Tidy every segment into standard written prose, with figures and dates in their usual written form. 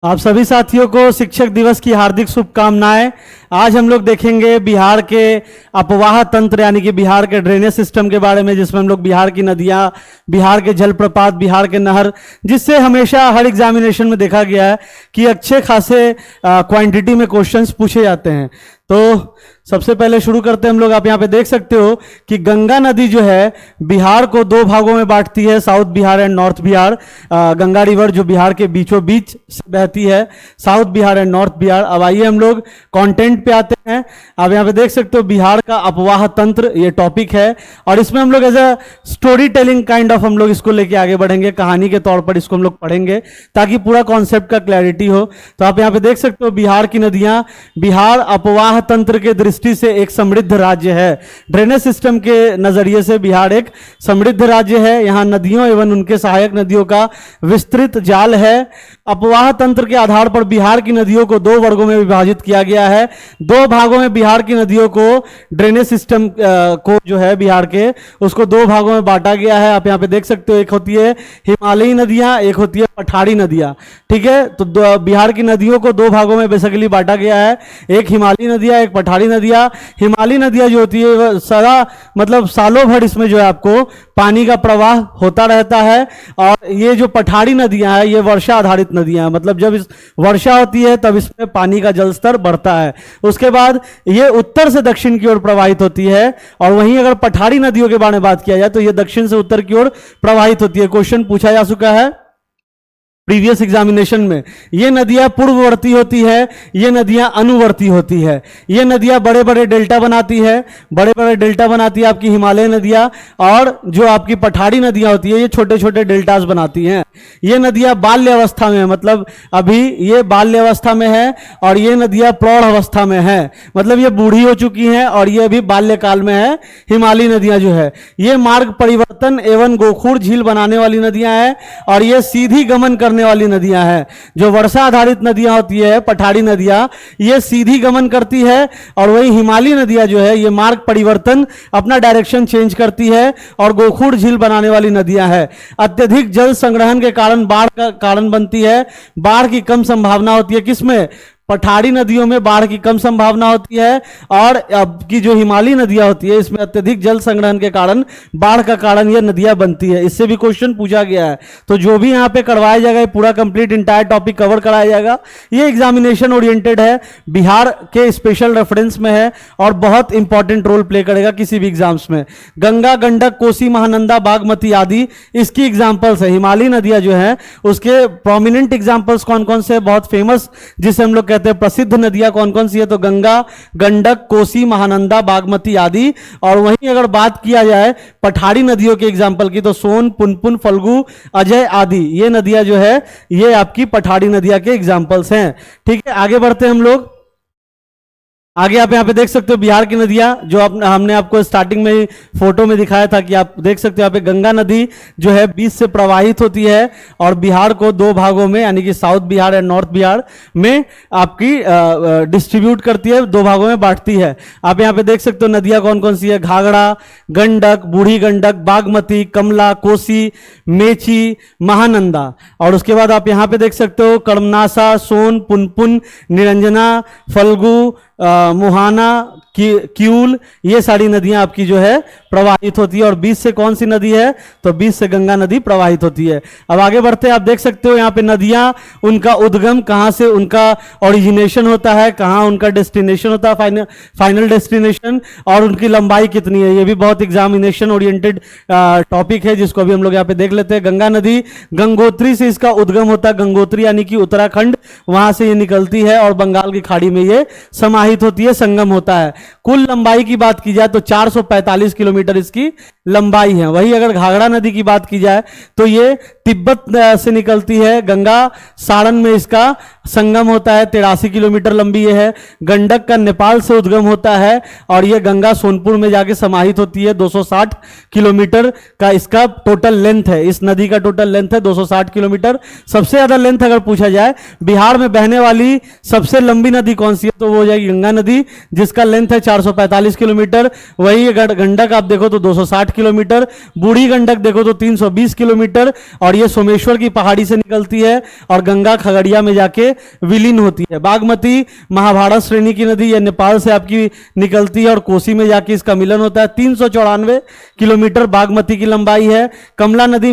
आप सभी साथियों को शिक्षक दिवस की हार्दिक शुभकामनाएं। आज हम लोग देखेंगे बिहार के अपवाह तंत्र यानी कि बिहार के ड्रेनेज सिस्टम के बारे में, जिसमें हम लोग बिहार की नदियां, बिहार के जलप्रपात, बिहार के नहर, जिससे हमेशा हर एग्जामिनेशन में देखा गया है कि अच्छे खासे क्वांटिटी में क्वेश्चंस पूछे जाते हैं। तो सबसे पहले शुरू करते हैं हम लोग। आप यहाँ पे देख सकते हो कि गंगा नदी जो है बिहार को दो भागों में बांटती है, south Bihar and north Bihar. Ganga river जो बिहार के बीचों बीच से बहती है, south Bihar and north Bihar. अब आइए हम लोग कंटेंट पे आते हैं। आप यहाँ पे देख सकते हो बिहार का अपवाह तंत्र, ये टॉपिक है और इसमें हम लोग as a story telling kind of हम लोग इसको लेके आगे बढ़ेंगे, कहानी के तौर पर इसको हम लोग पढ़ेंगे ताकि पूरा कॉन्सेप्ट का क्लैरिटी हो। तो आप यहाँ पे देख सकते हो बिहार की नदियां, बिहार अपवाह तंत्र के दृष्टि से एक समृद्ध राज्य है। ड्रेनेज सिस्टम के नजरिए से बिहार एक समृद्ध राज्य है। यहाँ नदियों एवं उनके सहायक नदियों का विस्तृत जाल है। अपवाह तंत्र के आधार पर बिहार की नदियों को दो वर्गों में विभाजित किया गया है। दो भागों में बिहार की नदियों को, ड्रेनेज सिस्टम को जो है बिहार के, उसको दो भागों में बांटा गया है। आप यहाँ पे देख सकते हो, एक होती है हिमालयी नदियां, एक होती है पठारी नदियां। ठीक है, तो बिहार की नदियों को दो भागों में बेसिकली बांटा गया है, एक हिमालयी नदियां, एक पठारी नदियां। हिमालयी नदियां जो होती है वह सारा मतलब सालों भर इसमें जो है आपको पानी का प्रवाह होता रहता है। और ये जो पठारी नदियां हैं ये वर्षा आधारित नदियां हैं, मतलब जब इस वर्षा होती है तब इसमें पानी का जल स्तर बढ़ता है। उसके बाद ये उत्तर से दक्षिण की ओर प्रवाहित होती है। और वहीं अगर पठारी नदियों के बारे में बात किया जाए तो ये दक्षिण से उत्तर की ओर प्रवाहित होती है। क्वेश्चन पूछा जा चुका है प्रीवियस एग्जामिनेशन में। ये नदियां पूर्ववर्ती होती है, ये नदियां अनुवर्ती होती है। ये नदियां बड़े बड़े डेल्टा बनाती है, बड़े बड़े डेल्टा बनाती है आपकी हिमालय नदियां। और जो आपकी पठारी नदियां होती है ये छोटे छोटे डेल्टास बनाती हैं। ये नदियां बाल्य अवस्था में है, मतलब अभी ये बाल्य अवस्था में है, और ये नदियां प्रौढ़ अवस्था में है, मतलब ये बूढ़ी हो चुकी हैं और ये अभी बाल्यकाल में है। हिमालयी नदियां जो है ये मार्ग परिवर्तन एवं गोखूर झील बनाने वाली नदियां हैं, और ये सीधी गमन करने वाली नदियां हैं। जो वर्षा आधारित नदियां होती है पठारी नदियां, ये सीधी गमन करती है, और वही हिमालयी नदियां जो है ये मार्ग परिवर्तन, अपना डायरेक्शन चेंज करती है और गोखूर झील बनाने वाली नदियां हैं। अत्यधिक जल संग्रहण के कारण बाढ़ का कारण बनती है। बाढ़ की कम संभावना होती है किसमें? पठारी नदियों में बाढ़ की कम संभावना होती है। और अब की जो हिमालयी नदियां होती है इसमें अत्यधिक जल संग्रहण के कारण बाढ़ का कारण ये नदियां बनती है। इससे भी क्वेश्चन पूछा गया है। तो जो भी यहाँ पे करवाया जाएगा, पूरा कंप्लीट इंटायर टॉपिक कवर कराया जाएगा। ये एग्जामिनेशन ओरिएंटेड है, बिहार के स्पेशल रेफरेंस में है और बहुत इंपॉर्टेंट रोल प्ले करेगा किसी भी एग्जाम्स में। गंगा, गंडक, कोसी, महानंदा, बागमती आदि इसकी एग्जाम्पल्स है। हिमालयी नदियां जो है उसके प्रोमिनेंट एग्जाम्पल्स कौन कौन से, बहुत फेमस जिसे हम लोग प्रसिद्ध नदियां कौन कौन सी है? तो गंगा, गंडक, कोसी, महानंदा, बागमती आदि। और वहीं अगर बात किया जाए पठारी नदियों के एग्जाम्पल की तो सोन, पुनपुन, फल्गु, अजय आदि ये नदियां जो है ये आपकी पठारी नदियां के एग्जाम्पल्स हैं। ठीक है, आगे बढ़ते हैं हम लोग। आगे आप यहाँ पे देख सकते हो बिहार की नदियां, जो हमने आपको स्टार्टिंग में फोटो में दिखाया था कि आप देख सकते हो यहाँ पे गंगा नदी जो है बीच से प्रवाहित होती है और बिहार को दो भागों में यानी कि south Bihar and north Bihar में आपकी डिस्ट्रीब्यूट करती है, दो भागों में बांटती है। आप यहाँ पे देख सकते हो नदियां कौन कौन सी है? घाघरा, गंडक, बूढ़ी गंडक, बागमती, कमला, कोसी, मेची, महानंदा। और उसके बाद आप यहाँ पे देख सकते हो कर्मनासा, सोन, पुनपुन, निरंजना, फल्गु, मुहाना, क्यूल, ये सारी नदियां आपकी जो है प्रवाहित होती है। और बीच से कौन सी नदी है? तो बीच से गंगा नदी प्रवाहित होती है। अब आगे बढ़ते हैं। आप देख सकते हो यहाँ पे नदियां, उनका उद्गम कहां से, उनका ओरिजिनेशन होता है, कहां उनका डेस्टिनेशन होता है, फाइनल डेस्टिनेशन, और उनकी लंबाई कितनी है। ये भी बहुत एग्जामिनेशन ओरिएंटेड टॉपिक है जिसको अभी हम लोग यहाँ पे देख लेते हैं। गंगा नदी गंगोत्री से इसका उद्गम होता है, गंगोत्री यानी कि उत्तराखंड, वहां से ये निकलती है और बंगाल की खाड़ी में ये समाहित होती है, संगम होता है। कुल लंबाई की बात की जाए तो 445 किलोमीटर इसकी लंबाई है। वही अगर घाघरा नदी की बात की जाए तो ये तिब्बत से निकलती है, गंगा सारण में इसका संगम होता है, 83 किलोमीटर लंबी ये है। गंडक का नेपाल से उद्गम होता है और ये गंगा सोनपुर में जाके समाहित होती है। 260 किलोमीटर का इसका टोटल लेंथ है, इस नदी का टोटल लेंथ है 260 किलोमीटर। सबसे ज्यादा लेंथ अगर पूछा जाए बिहार में बहने वाली सबसे लंबी नदी कौन सी है तो वो हो जाएगी गंगा नदी, जिसका लेंथ है 445 किलोमीटर। वही गंडक आप देखो तो 260 किलोमीटर, बूढ़ी गंडक देखो तो 320 किलोमीटर, और ये सोमेश्वर की पहाड़ी से निकलती है और गंगा खगड़िया में जाके विलीन होती है। बागमती महाभारत श्रेणी की नदी, ये नेपाल से आपकी निकलती है और कोसी में जाके इसका मिलन होता है। 394 किलोमीटर बागमती की लंबाई है। कमला नदी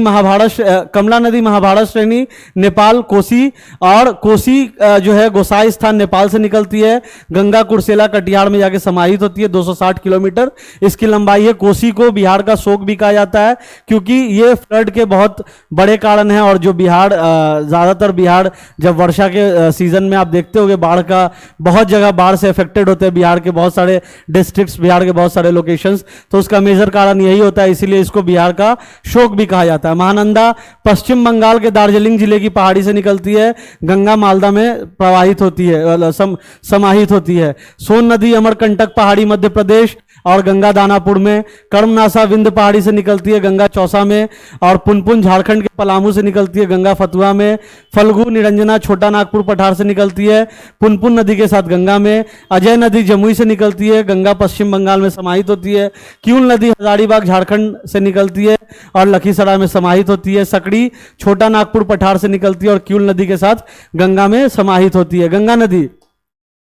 महाभारत श्रेणी नेपाल कोसी, और कोसी जो है गोसाई स्थान नेपाल से निकलती है। गंगा कुर्सेला कटिहार में जाके समाहित होती है। 260 किलोमीटर इसकी लंबाई है। कोसी को बिहार का शोक भी कहा जाता है क्योंकि ये फ्लड के बहुत बड़े कारण हैं, और जो बिहार ज्यादातर बिहार जब वर्षा के सीजन में आप देखते होंगे बाढ़ का, बहुत जगह बाढ़ से अफेक्टेड होते हैं बिहार के बहुत सारे डिस्ट्रिक्ट्स, बिहार के बहुत सारे लोकेशंस, तो उसका मेजर कारण यही होता है, इसीलिए इसको बिहार का शोक भी कहा जाता है। महानंदा पश्चिम बंगाल के दार्जिलिंग जिले की पहाड़ी से निकलती है, गंगा मालदा में प्रवाहित होती है, समाहित होती है। सोन नदी अमरकंटक पहाड़ी मध्य प्रदेश और गंगा दानापुर में। कर्मनाशा विंध्य पहाड़ी से निकलती है, गंगा चौसा में, और पुनपुन झारखंड के पलामू से निकलती है, गंगा फतुहा में। फल्गु निरंजना छोटा नागपुर पठार से निकलती है, पुनपुन नदी के साथ गंगा में। अजय नदी जमुई से निकलती है, गंगा पश्चिम बंगाल में समाहित होती है। क्यूल नदी हजारीबाग झारखंड से निकलती है और लखीसराय में समाहित होती है। सकड़ी छोटा नागपुर पठार से निकलती है और क्यूल नदी के साथ गंगा में समाहित होती है। गंगा नदी,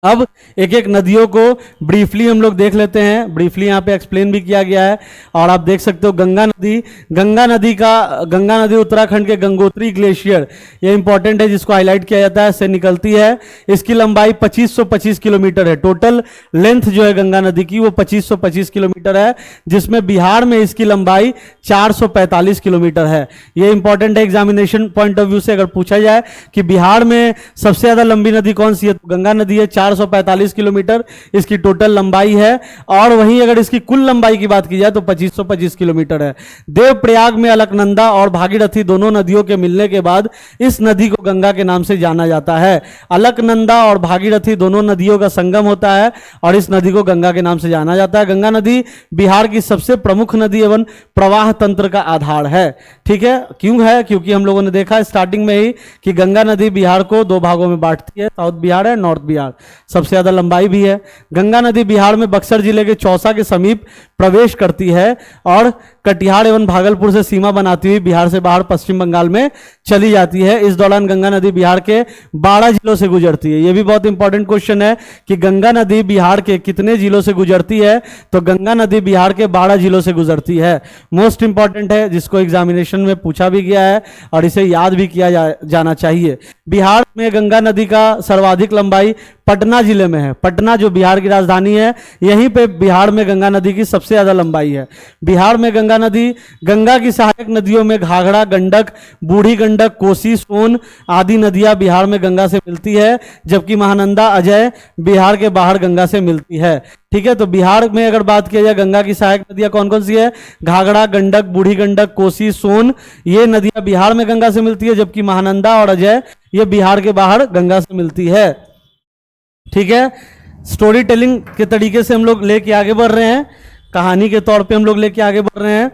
अब एक एक नदियों को ब्रीफली हम लोग देख लेते हैं। ब्रीफली यहाँ पे एक्सप्लेन भी किया गया है और आप देख सकते हो गंगा नदी उत्तराखंड के गंगोत्री ग्लेशियर, ये इंपॉर्टेंट है जिसको हाईलाइट किया जाता है, से निकलती है। इसकी लंबाई 2525 किलोमीटर है। टोटल लेंथ जो है गंगा नदी की वो 2525 किलोमीटर है, जिसमें बिहार में इसकी लंबाई 445 किलोमीटर है। ये इंपॉर्टेंट है एग्जामिनेशन पॉइंट ऑफ व्यू से। अगर पूछा जाए कि बिहार में सबसे ज्यादा लंबी नदी कौन सी है तो गंगा नदी है, 445 किलोमीटर इसकी टोटल लंबाई है। और वहीं अगर इसकी कुल लंबाई की बात की जाए तो 2525 किलोमीटर है। देवप्रयाग में अलकनंदा और भागीरथी दोनों नदियों के मिलने के बाद इस नदी को गंगा के नाम से जाना जाता है। अलकनंदा और भागीरथी दोनों नदियों का संगम होता है और इस नदी को गंगा के नाम से जाना जाता है। गंगा नदी बिहार की सबसे प्रमुख नदी एवं प्रवाह तंत्र का आधार है। ठीक है, क्यों है? क्योंकि हम लोगों ने देखा स्टार्टिंग में ही कि गंगा नदी बिहार को दो भागों में बांटती है, साउथ बिहार है, नॉर्थ बिहार, सबसे ज्यादा लंबाई भी है। गंगा नदी बिहार में बक्सर जिले के चौसा के समीप प्रवेश करती है और कटिहार एवं भागलपुर से सीमा बनाती हुई बिहार से बाहर पश्चिम बंगाल में चली जाती है। इस दौरान गंगा नदी बिहार के 12 जिलों से गुजरती है। यह भी बहुत इंपॉर्टेंट क्वेश्चन है कि गंगा नदी बिहार के कितने जिलों से गुजरती है, तो गंगा नदी बिहार के 12 जिलों से गुजरती है। मोस्ट इंपॉर्टेंट है, जिसको एग्जामिनेशन में पूछा भी गया है और इसे याद भी किया जाना चाहिए। बिहार में गंगा नदी का सर्वाधिक लंबाई पटना जिले में है। पटना जो बिहार की राजधानी है, यहीं पे बिहार में गंगा नदी की सबसे ज्यादा लंबाई है। बिहार में गंगा नदी, गंगा की सहायक नदियों में घाघरा, गंडक, बूढ़ी गंडक, कोसी, सोन आदि नदियां बिहार में गंगा से मिलती है, जबकि महानंदा, अजय बिहार के बाहर गंगा से मिलती है। ठीक है, तो बिहार में अगर बात किया जाए गंगा की सहायक नदियां कौन कौन सी है, घाघरा, गंडक, बूढ़ी गंडक, कोसी, सोन, ये नदियां बिहार में गंगा से मिलती है, जबकि महानंदा और अजय ये बिहार के बाहर गंगा से मिलती है। ठीक है, स्टोरी टेलिंग के तरीके से हम लोग लेके आगे बढ़ रहे हैं, कहानी के तौर पे हम लोग लेके आगे बढ़ रहे हैं।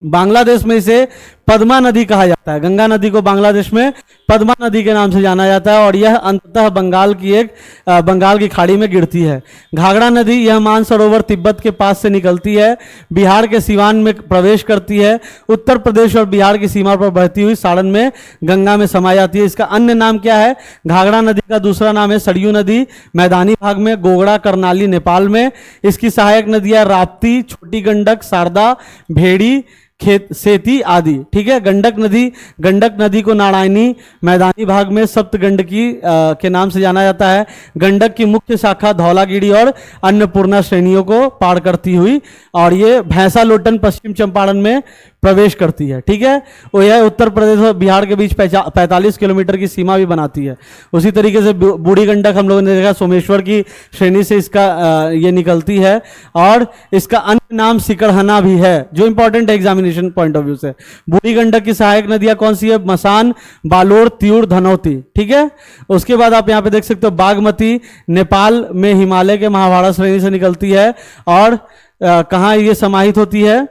बांग्लादेश में इसे पद्मा नदी कहा जाता है। गंगा नदी को बांग्लादेश में पद्मा नदी के नाम से जाना जाता है और यह अंततः बंगाल की खाड़ी में गिरती है। घाघरा नदी, यह मानसरोवर तिब्बत के पास से निकलती है, बिहार के सीवान में प्रवेश करती है, उत्तर प्रदेश और बिहार की सीमा पर बहती हुई सारण में गंगा में समा जाती है। इसका अन्य नाम क्या है? घाघरा नदी का दूसरा नाम है सरयू नदी, मैदानी भाग में, गोगड़ा, करनाली नेपाल में। इसकी सहायक नदियां राप्ती, छोटी गंडक, शारदा, भेड़ी, सेती आदि। ठीक है, गंडक नदी को नारायणी, मैदानी भाग में सप्तगंडकी के नाम से जाना जाता है। गंडक की मुख्य शाखा धौलागिरी और अन्नपूर्णा श्रेणियों को पार करती हुई, और ये भैंसा लोटन पश्चिम चंपारण में प्रवेश करती है। ठीक है, वो यह उत्तर प्रदेश और बिहार के बीच 45 किलोमीटर की सीमा भी बनाती है। उसी तरीके से बूढ़ी गंडक हम लोगों ने देखा सोमेश्वर की श्रेणी से इसका ये निकलती है, और इसका अन्य नाम सिकरहना भी है, जो इंपॉर्टेंट है एग्जामिनेशन पॉइंट ऑफ व्यू से। बूढ़ी गंडक की सहायक नदियां कौन सी है? मसान, बालोर, तियूर, धनौती। ठीक है, उसके बाद आप यहां पे देख सकते हो बागमती नेपाल में हिमालय के महाभारत श्रेणी से निकलती है, और कहां ये समाहित होती है,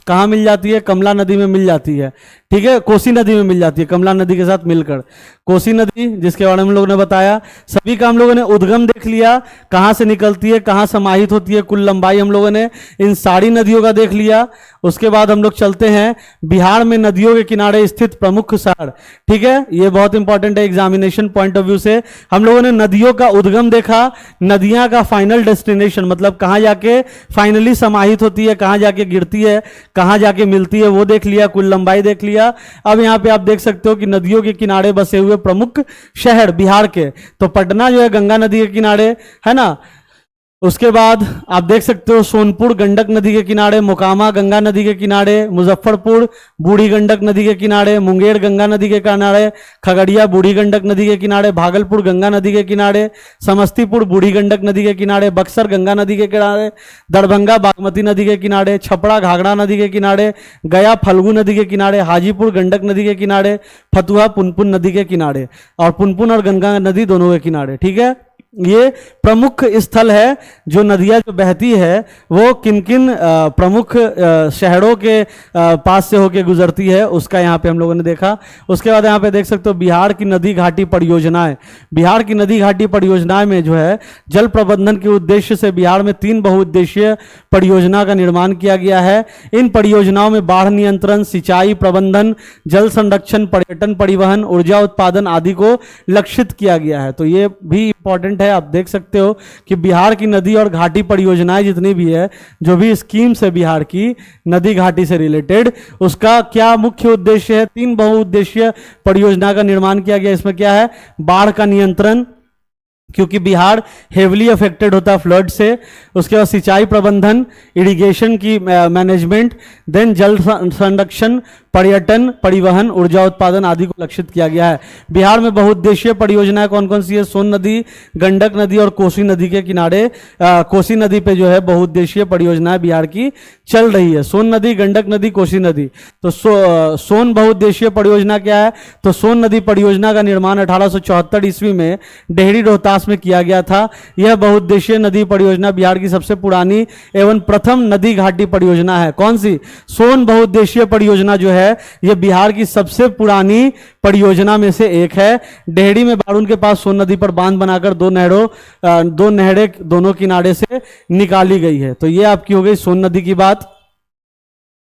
कहां मिल जाती है? कमला नदी में मिल जाती है। ठीक है, कोसी नदी में मिल जाती है, कमला नदी के साथ मिलकर। कोसी नदी जिसके बारे में हम लोगों ने बताया, सभी का हम लोगों ने उद्गम देख लिया, कहां से निकलती है, कहां समाहित होती है, कुल लंबाई हम लोगों ने इन सारी नदियों का देख लिया। उसके बाद हम लोग चलते हैं बिहार में नदियों के किनारे स्थित प्रमुख शहर। ठीक है, ये बहुत इंपॉर्टेंट है एग्जामिनेशन पॉइंट ऑफ व्यू से। हम लोगों ने नदियों का उद्गम देखा, नदियां का फाइनल डेस्टिनेशन मतलब कहां जाके फाइनली समाहित होती है, कहां जाके गिरती है, कहां जाके मिलती है, वो देख लिया, कुल लंबाई देख लिया। अब यहां पे आप देख सकते हो कि नदियों के किनारे बसे हुए प्रमुख शहर बिहार के, तो पटना जो है गंगा नदी के किनारे है ना। उसके बाद आप देख सकते हो सोनपुर गंडक नदी के किनारे, मोकामा गंगा नदी के किनारे, मुजफ्फरपुर बूढ़ी गंडक नदी के किनारे, मुंगेर गंगा नदी के किनारे, खगड़िया बूढ़ी गंडक नदी के किनारे, भागलपुर गंगा नदी के किनारे, समस्तीपुर बूढ़ी गंडक नदी के किनारे, बक्सर गंगा नदी के किनारे, दरभंगा बागमती नदी के किनारे, छपरा घाघरा नदी के किनारे, गया फल्गु नदी के किनारे, हाजीपुर गंडक नदी के किनारे, फतुहा पुनपुन नदी के किनारे, और पुनपुन और गंगा नदी दोनों के किनारे। ठीक है, ये प्रमुख स्थल है जो नदियां जो बहती है वो किन किन प्रमुख शहरों के पास से होकर गुजरती है, उसका यहाँ पे हम लोगों ने देखा। उसके बाद यहाँ पे देख सकते हो बिहार की नदी घाटी परियोजनाएं। बिहार की नदी घाटी परियोजनाएं में जो है जल प्रबंधन के उद्देश्य से बिहार में 3 बहुउद्देशीय परियोजना का निर्माण किया गया है। इन परियोजनाओं में बाढ़ नियंत्रण, सिंचाई प्रबंधन, जल संरक्षण, पर्यटन, परिवहन, ऊर्जा उत्पादन आदि को लक्षित किया गया है। तो ये भी इंपॉर्टेंट है। आप देख सकते हो कि बिहार की नदी और घाटी परियोजनाएं जितनी भी है, जो भी स्कीम्स है बिहार की नदी घाटी से रिलेटेड, उसका क्या मुख्य उद्देश्य है? 3 बहुउद्देशीय परियोजना का निर्माण किया गया। इसमें क्या है? बाढ़ का नियंत्रण, क्योंकि बिहार हेवली अफेक्टेड होता है फ्लड से। उसके बाद सिंचाई प्रबंधन, इरिगेशन की मैनेजमेंट, देन जल संरक्षण, पर्यटन, परिवहन, ऊर्जा उत्पादन आदि को लक्षित किया गया है। बिहार में बहुउद्देशीय परियोजनाएं कौन कौन सी है? सोन नदी, गंडक नदी और कोसी नदी के किनारे। कोसी नदी पे जो है बहुउद्देशीय परियोजनाएं बिहार की चल रही है। सोन नदी, गंडक नदी, कोसी नदी। तो सोन बहुउद्देशीय परियोजना क्या है? तो सोन नदी परियोजना का निर्माण 1874 ईस्वी में डेहरी रोहतास में किया गया था। यह बहुउद्देशीय नदी परियोजना बिहार की सबसे पुरानी एवं प्रथम नदी घाटी परियोजना है। कौन सी? सोन बहुउद्देशीय परियोजना जो है यह बिहार की सबसे पुरानी परियोजना में से एक है। डेहरी में बारून के पास सोन नदी पर बांध बनाकर 2 नहरें दोनों किनारे से निकाली गई है। तो यह आपकी हो गई सोन नदी की बात।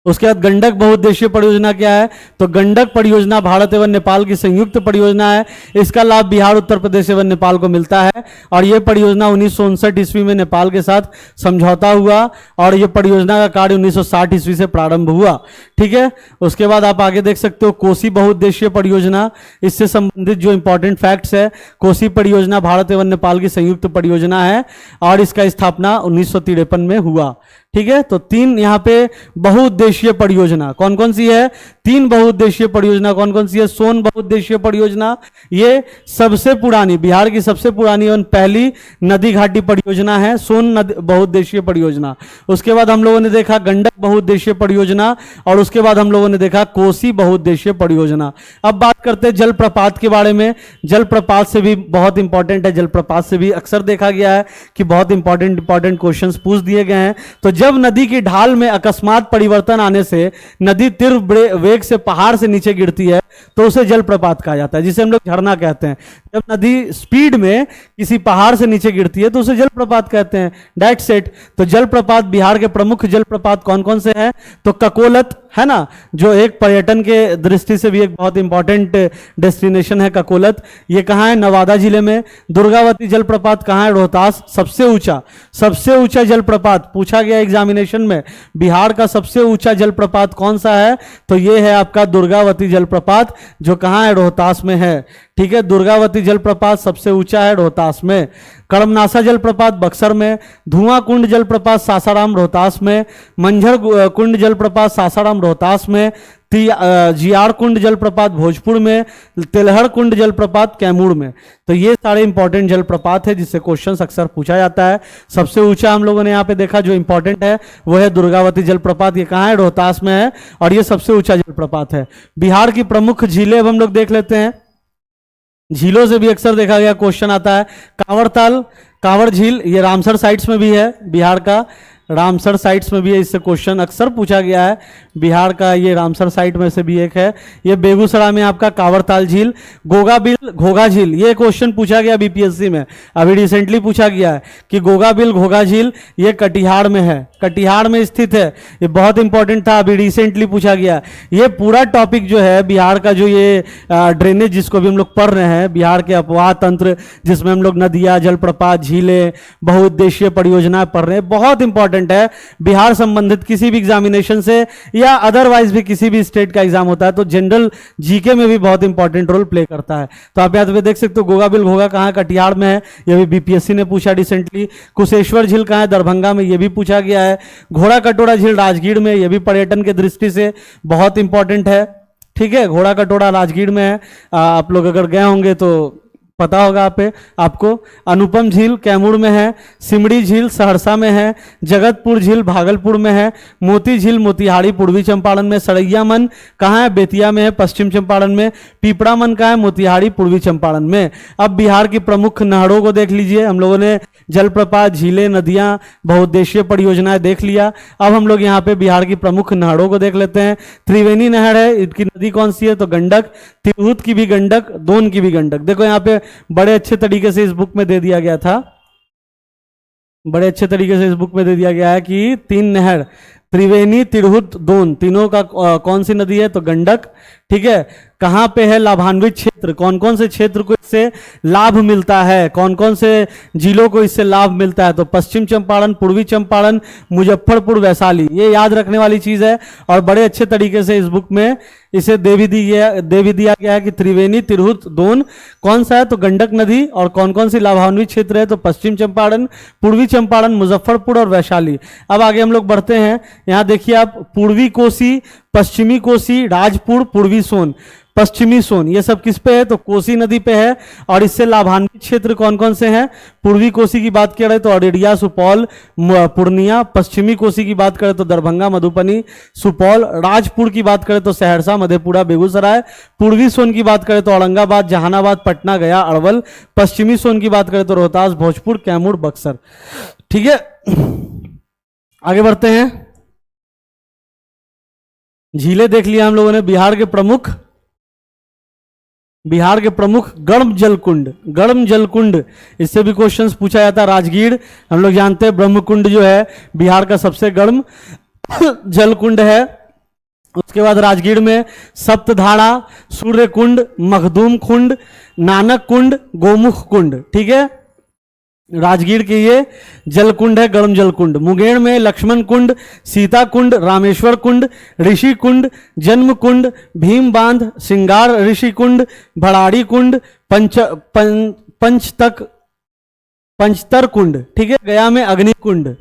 उसके बाद गंडक बहुउद्देशीय परियोजना क्या है? तो गंडक परियोजना भारत एवं नेपाल की संयुक्त परियोजना है। इसका लाभ बिहार, उत्तर प्रदेश एवं नेपाल को मिलता है, और यह परियोजना 1959 ईस्वी में नेपाल के साथ समझौता हुआ, और यह परियोजना का कार्य 1960 ईस्वी से प्रारंभ हुआ। ठीक है, उसके बाद आप आगे देख सकते हो कोसी बहुउद्देशीय परियोजना। इससे संबंधित जो इंपॉर्टेंट फैक्ट्स है, कोसी परियोजना भारत एवं नेपाल की संयुक्त परियोजना है, और इसका स्थापना 1953 में हुआ। ठीक है, तो 3 यहाँ पे बहुउद्देशीय परियोजना कौन कौन सी है? 3 बहुउद्देशीय परियोजना कौन कौन सी है? सोन बहुउद्देशीय परियोजना, ये सबसे पुरानी, बिहार की सबसे पुरानी एवं पहली नदी घाटी परियोजना है, सोन बहुउद्देशीय परियोजना। उसके बाद हम लोगों ने देखा गंडक बहुउद्देशीय परियोजना, और उसके बाद हम लोगों ने देखा कोसी बहुउद्देशीय परियोजना। अब बात करते हैं जलप्रपात के बारे में। जलप्रपात से भी बहुत इंपॉर्टेंट है, जलप्रपात से भी अक्सर देखा गया है कि बहुत इंपॉर्टेंट क्वेश्चंस पूछ दिए गए हैं। तो जब नदी की ढाल में अकस्मात परिवर्तन आने से नदी तीव्र वेग से पहाड़ से नीचे गिरती है तो उसे जलप्रपात कहा जाता है, जिसे हम लोग झरना कहते हैं। जब नदी स्पीड में किसी पहाड़ से नीचे गिरती है तो उसे जलप्रपात कहते हैं। That's it. तो जलप्रपात, बिहार के प्रमुख जलप्रपात कौन कौन से हैं? तो ककोलत है ना, जो एक पर्यटन के दृष्टि से भी एक बहुत इंपॉर्टेंट डेस्टिनेशन है ककोलत। ये कहाँ है? नवादा जिले में। दुर्गावती जलप्रपात कहाँ है? रोहतास। सबसे ऊंचा जलप्रपात पूछा गया एग्जामिनेशन में, बिहार का सबसे ऊंचा जलप्रपात कौन सा है? तो ये है आपका दुर्गावती जलप्रपात, जो कहाँ है? रोहतास में है। ठीक है, दुर्गावती जलप्रपात सबसे ऊंचा है रोहतास में। कड़मनासा जलप्रपात बक्सर में। धुआं कुंड जलप्रपात सासाराम रोहतास में। मंझर कुंड जलप्रपात सासाराम रोहतास में, जीआर कुंड जलप्रपात भोजपुर में, तिलहड़ कुंड जलप्रपात कैमूर में। तो ये सारे इंपॉर्टेंट जलप्रपात है जिससे क्वेश्चंस अक्सर पूछा जाता है। सबसे ऊंचा हम लोगों ने यहाँ पे देखा जो इंपॉर्टेंट है वो है दुर्गावती जलप्रपात। ये कहाँ है? रोहतास में है और ये सबसे ऊंचा जलप्रपात है। बिहार की प्रमुख झीलें अब हम लोग देख लेते हैं। झीलों से भी अक्सर देखा गया क्वेश्चन आता है। कांवड़ताल, कांवड़ झील, ये रामसर साइट्स में भी है, बिहार का रामसर साइट्स में भी है, इससे क्वेश्चन अक्सर पूछा गया है। बिहार का ये रामसर साइट में से भी एक है। ये बेगूसराय में आपका कांवड़ताल झील। गोगाबिल घोघा झील, ये क्वेश्चन पूछा गया बीपीएससी में, अभी रिसेंटली पूछा गया है कि गोगाबिल घोघा झील ये कटिहार में है, कटिहार में स्थित है। ये बहुत इंपॉर्टेंट था, अभी रिसेंटली पूछा गया। ये पूरा टॉपिक जो है बिहार का, जो ये ड्रेनेज जिसको भी हम लोग पढ़ रहे हैं, बिहार के अपवाह तंत्र जिसमें हम लोग नदियाँ, जलप्रपात, झीलें, बहुउद्देशीय परियोजनाएं पढ़ रहे हैं, बहुत इंपॉर्टेंट है। बिहार संबंधित किसी भी एग्जामिनेशन से या अदरवाइज भी किसी भी स्टेट का एग्जाम होता है तो जनरल जीके में भी बहुत इंपॉर्टेंट रोल प्ले करता है। तो आप यहाँ पे देख सकते हो गोगाबिल घोघा कहाँ? कटिहार में है, ये भी बीपीएससी ने पूछा रिसेंटली। कुशेश्वर झील कहाँ है? दरभंगा में, ये भी पूछा गया है। घोड़ा कटोरा झील राजगीर में, ये भी पर्यटन के दृष्टि से बहुत इंपॉर्टेंट है। ठीक है, घोड़ा कटोरा राजगीर में है, आप लोग अगर गए होंगे तो पता होगा आपको। अनुपम झील कैमूर में है। सिमड़ी झील सहरसा में है। जगतपुर झील भागलपुर में है। मोती झील मोतिहारी पूर्वी चंपारण में। सड़ैया मन कहाँ है? बेतिया में है, पश्चिम चंपारण में। पीपड़ा मन कहाँ है? मोतिहारी पूर्वी चंपारण में। अब बिहार की प्रमुख नहरों को देख लीजिए। हम लोगों ने जलप्रपात, झीलें, नदियाँ, बहुउद्देशीय परियोजनाएं देख लिया। अब हम लोग यहाँ पे बिहार की प्रमुख नहरों को देख लेते हैं। त्रिवेणी नहर है, इसकी नदी कौन सी है? तो गंडक। तिरहुत की भी गंडक, दोन की भी गंडक। देखो यहाँ पे बड़े अच्छे तरीके से इस बुक में दे दिया गया था, बड़े अच्छे तरीके से इस बुक में दे दिया गया है कि तीन नहर, त्रिवेणी, तिरहुत, दोन, तीनों का कौन सी नदी है? तो गंडक। ठीक है, कहाँ पे है लाभान्वित क्षेत्र? कौन कौन से क्षेत्र को इससे लाभ मिलता है, कौन कौन से जिलों को इससे लाभ मिलता है? तो पश्चिम चंपारण, पूर्वी चंपारण, मुजफ्फरपुर, वैशाली, ये याद रखने वाली चीज है। और बड़े अच्छे तरीके से इस बुक में इसे दे भी दिया गया है कि त्रिवेणी, तिरहुत, दोन कौन सा है? तो गंडक नदी। और कौन कौन सी लाभान्वित क्षेत्र है? तो पश्चिम चंपारण, पूर्वी चंपारण, मुजफ्फरपुर और वैशाली। अब आगे हम लोग बढ़ते हैं। यहाँ देखिए आप, पूर्वी कोसी, पश्चिमी कोसी, राजपुर, पूर्वी सोन, पश्चिमी सोन, ये सब किस पे है? तो कोसी नदी पे है। और इससे लाभान्वित क्षेत्र कौन कौन से हैं? पूर्वी कोसी की बात करें तो अररिया, सुपौल, पूर्णिया। पश्चिमी कोसी की बात करें तो दरभंगा, मधुबनी, सुपौल। राजपुर की बात करें तो सहरसा, मधेपुरा, बेगूसराय। पूर्वी सोन की बात करें तो औरंगाबाद, जहानाबाद, पटना, गया, अरवल। पश्चिमी सोन की बात करें तो रोहतास, भोजपुर, कैमूर, बक्सर। ठीक है, आगे बढ़ते हैं। झीलें देख लिया हम लोगों ने। बिहार के प्रमुख गर्म जलकुंड, गर्म जलकुंड, इससे भी क्वेश्चंस पूछा जाता है। राजगीर हम लोग जानते हैं, ब्रह्मकुंड जो है बिहार का सबसे गर्म जलकुंड है। उसके बाद राजगीर में सप्तधारा, सूर्य कुंड, मखदूम कुंड, नानक कुंड, गोमुख कुंड। ठीक है, राजगीर के ये जलकुंड है, गर्म जलकुंड। मुंगेर में लक्ष्मण कुंड, सीता कुंड, रामेश्वर कुंड, ऋषि कुंड, जन्म कुंड, भीम बांध, सिंगार ऋषि कुंड, भड़ाड़ी कुंड, पंचतर कुंड। ठीक है, गया में अग्नि कुंड।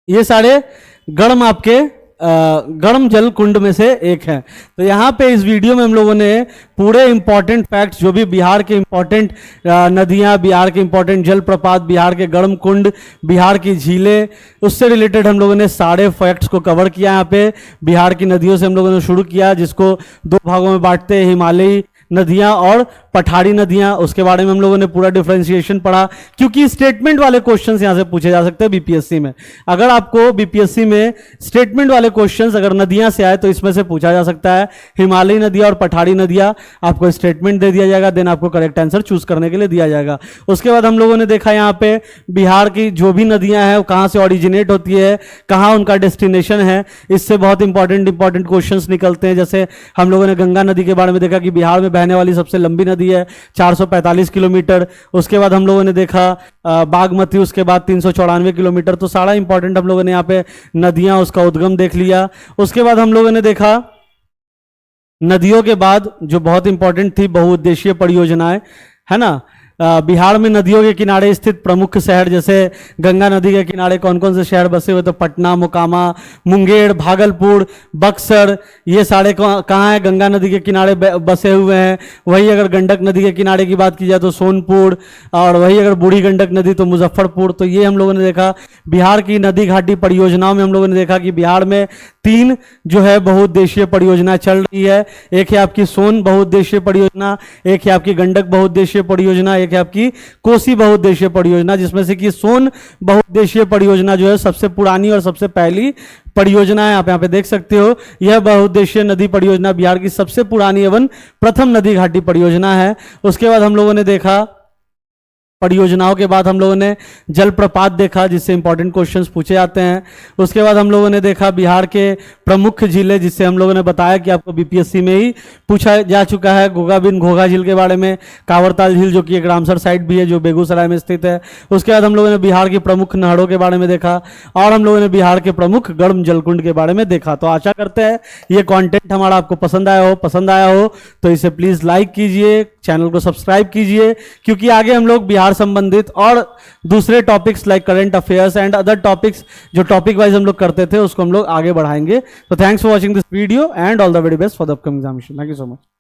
ये सारे गर्म आपके गर्म जल कुंड में से एक है। तो यहाँ पे इस वीडियो में हम लोगों ने पूरे इंपॉर्टेंट फैक्ट्स, जो भी बिहार के इंपॉर्टेंट नदियाँ, बिहार के इंपॉर्टेंट जलप्रपात, बिहार के गर्म कुंड, बिहार की झीलें, उससे रिलेटेड हम लोगों ने सारे फैक्ट्स को कवर किया। यहाँ पे बिहार की नदियों से हम लोगों ने शुरू किया, जिसको दो भागों में बांटते हैं, हिमालयी नदियां और पठारी नदियां। उसके बारे में हम लोगों ने पूरा डिफरेंशिएशन पढ़ा, क्योंकि स्टेटमेंट वाले क्वेश्चंस यहां से पूछे जा सकते हैं बीपीएससी में। अगर आपको बीपीएससी में स्टेटमेंट वाले क्वेश्चंस अगर नदियां से आए तो इसमें से पूछा जा सकता है। हिमालयी नदियां और पठारी नदियां, आपको स्टेटमेंट दे दिया जाएगा, देन आपको करेक्ट आंसर चूज करने के लिए दिया जाएगा। उसके बाद हम लोगों ने देखा यहाँ पे बिहार की जो भी नदियां हैं कहाँ से ऑरिजिनेट होती है, कहाँ उनका डेस्टिनेशन है, इससे बहुत इंपॉर्टेंट क्वेश्चंस निकलते हैं। जैसे हम लोगों ने गंगा नदी के बारे में देखा कि बिहार में बहने वाली सबसे लंबी नदी है, 445 किलोमीटर। उसके बाद हम लोगों ने देखा बागमती, उसके बाद 394 किलोमीटर। तो सारा इंपॉर्टेंट हम लोगों ने यहाँ पे नदियां, उसका उद्गम देख लिया। उसके बाद हम लोगों ने देखा नदियों के बाद जो बहुत इंपॉर्टेंट थी बहुउद्देशीय परियोजनाएं, है ना। बिहार में नदियों के किनारे स्थित प्रमुख शहर, जैसे गंगा नदी के किनारे कौन कौन से शहर बसे हुए, तो पटना, मोकामा, मुंगेर, भागलपुर, बक्सर, ये सारे कहाँ है, गंगा नदी के किनारे बसे हुए हैं। वही अगर गंडक नदी के किनारे की बात की जाए तो सोनपुर, और वही अगर बूढ़ी गंडक नदी तो मुजफ्फरपुर। तो ये हम लोगों ने देखा बिहार की नदी घाटी परियोजनाओं में हम लोगों ने देखा कि बिहार में 3 जो है बहुउद्देशीय परियोजना चल रही है। एक है आपकी सोन बहुउद्देशीय परियोजना, एक है आपकी गंडक बहुउद्देशीय परियोजना, एक है आपकी कोसी बहुउद्देशीय परियोजना, जिसमें से कि सोन बहुउद्देशीय परियोजना जो है सबसे पुरानी और सबसे पहली परियोजना है। आप यहाँ पे देख सकते हो, यह बहुउद्देशीय नदी परियोजना बिहार की सबसे पुरानी एवं प्रथम नदी घाटी परियोजना है। उसके बाद हम लोगों ने देखा परियोजनाओं के बाद हम लोगों ने जलप्रपात देखा, जिससे इंपॉर्टेंट क्वेश्चंस पूछे जाते हैं। उसके बाद हम लोगों ने देखा बिहार के प्रमुख जिले, जिससे हम लोगों ने बताया कि आपको बीपीएससी में ही पूछा जा चुका है, गोगाबिंद घोघा झील के बारे में, कांवरताल झील जो कि एक रामसर साइट भी है जो बेगूसराय में स्थित है। उसके बाद हम लोगों ने बिहार की प्रमुख नहरों के बारे में देखा, और हम लोगों ने बिहार के प्रमुख गर्म जलकुंड के बारे में देखा। तो आशा करते हैं ये कॉन्टेंट हमारा आपको पसंद आया हो तो इसे प्लीज लाइक कीजिए, चैनल को सब्सक्राइब कीजिए, क्योंकि आगे हम लोग बिहार संबंधित और दूसरे topics like current affairs and other topics जो टॉपिक वाइज हम लोग करते थे उसको हम लोग आगे बढ़ाएंगे। तो thanks for watching this video and all the very best for the upcoming examination. Thank you so much.